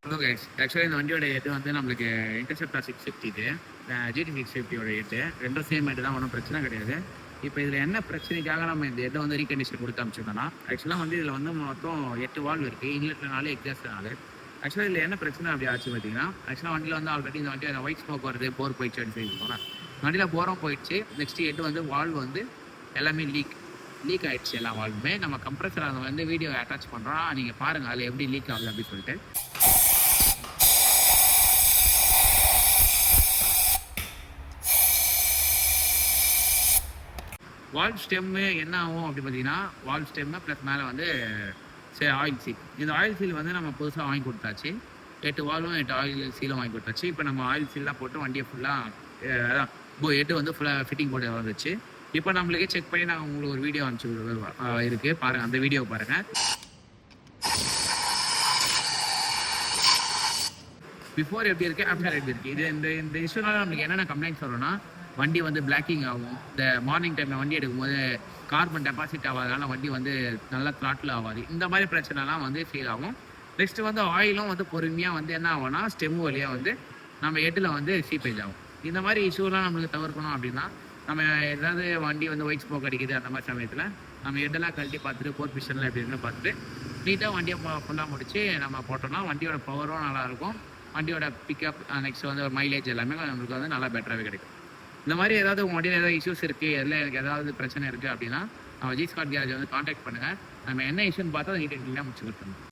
Hello guys, ஆக்சுவலாக இந்த வண்டியோட ஹெட் வந்து நம்மளுக்கு இன்டர்செப்டார் 650 இது GT 650யோட ஹெட்டு ரெண்டும் சேம் ஹெட் தான், ஒன்றும் பிரச்சனை கிடையாது. இப்போ இதில் என்ன பிரச்சனைக்காக நம்ம இந்த ஹெட்டை வந்து ரீகண்டிஷன் கொடுத்து அனுப்பிச்சிருந்தோம்னா, ஆக்சுவலாக வந்து இதில் வந்து மொத்தம் 8 வால்வ் இருக்குது, இன்லெட்டில் 4 எக்ஸாஸ்ட் 4. ஆக்சுவலாக இதில் என்ன பிரச்சனை அப்படி ஆச்சு பார்த்தீங்கன்னா, ஆக்சுவலாக வண்டியில் வந்து ஆல்ரெடி இந்த வண்டி ஒயிட் ஸ்மோக் வருது, போர் போயிடுச்சு அப்படின்னு சொல்லி வண்டியில் போரும் போயிடுச்சு. நெக்ஸ்ட் ஹெட் வந்து வால்வ் வந்து எல்லாமே லீக் ஆகிடுச்சு. எல்லா வால்வுமே நம்ம கம்ப்ரஸர் அதை வந்து வீடியோ அட்டாச் பண்ணுறோம், நீங்கள் பாருங்கள் அதில் எப்படி லீக் ஆகுது அப்படின்னு சொல்லிட்டு. வால்வ் ஸ்டெம்மு என்ன ஆகும் அப்படி பார்த்தீங்கன்னா, வால்வ் ஸ்டெம்மு ப்ளஸ் மேலே வந்து ஆயில் சீல். இந்த ஆயில் சீல் வந்து நம்ம புதுசாக வாங்கி கொடுத்தாச்சு. 8 வால்வும் 8 ஆயில் சீலும் வாங்கி கொடுத்தாச்சு. இப்போ நம்ம ஆயில் சீல்லாம் போட்டு வண்டியை ஃபுல்லாக அதான் 8 வந்து ஃபுல்லாக ஃபிட்டிங் போட்டு வந்துச்சு. இப்போ நம்மளுக்கே செக் பண்ணி நான் உங்களுக்கு ஒரு வீடியோ அனுப்பிச்சு இருக்குது பாருங்கள், அந்த வீடியோவை பாருங்கள். பிஃபோர் எப்படி இருக்குது, ஆஃப்டர் எப்படி இருக்குது. இது இந்த இஷ்யூனால நம்மளுக்கு என்னென்ன கம்ப்ளைண்ட்ஸ் வரும்னா, வண்டி வந்து பிளாக்கிங் ஆகும். இந்த மார்னிங் டைமில் வண்டி எடுக்கும்போது கார்பன் டெபாசிட் ஆகாதனால வண்டி வந்து நல்லா த்ராட்டில் ஆகாது. இந்த மாதிரி பிரச்சனைலாம் வந்து ஃபீல் ஆகும். நெக்ஸ்ட் வந்து ஆயிலும் வந்து பொறுமையாக வந்து என்ன ஆகும்னா, ஸ்டெம் வழியாக வந்து நம்ம ஹெட்டில் வந்து சீப்பேஜ் ஆகும். இந்த மாதிரி இஷ்யூலாம் நம்மளுக்கு தவிர்க்கணும் அப்படின்னா, நம்ம ஏதாவது வண்டி வந்து ஒயிட் ஸ்மோக் அடிக்குது அந்த மாதிரி சமயத்தில் நம்ம ஹெட்டெல்லாம் கழட்டி பார்த்துட்டு போர் பிஷன்லாம் எப்படி இருக்குன்னு பார்த்துட்டு நீட்டாக வண்டியை ஃபுல்லாக முடிச்சு நம்ம போட்டோம்னா வண்டியோட பவரும் நல்லாயிருக்கும். வண்டியோட பிக்கப் நெக்ஸ்ட் வந்து மைலேஜ் எல்லாமே நம்மளுக்கு வந்து நல்லா பெட்டராகவே கிடைக்கும். இந்த மாதிரி ஏதாவது உங்கள் வண்டியில் ஏதாவது இஷ்யூஸ் இருக்குது, எதில் எனக்கு ஏதாவது பிரச்சனை இருக்குது அப்படின்னா நம்ம ஜி ஸ்காட் கேரேஜ் வந்து காண்டாக்ட் பண்ணுங்கள். நம்ம என்ன இஷ்யூன்னு பார்த்தா அதை டீட்டெயிலாக முடிச்சு கொடுத்துருவோம்.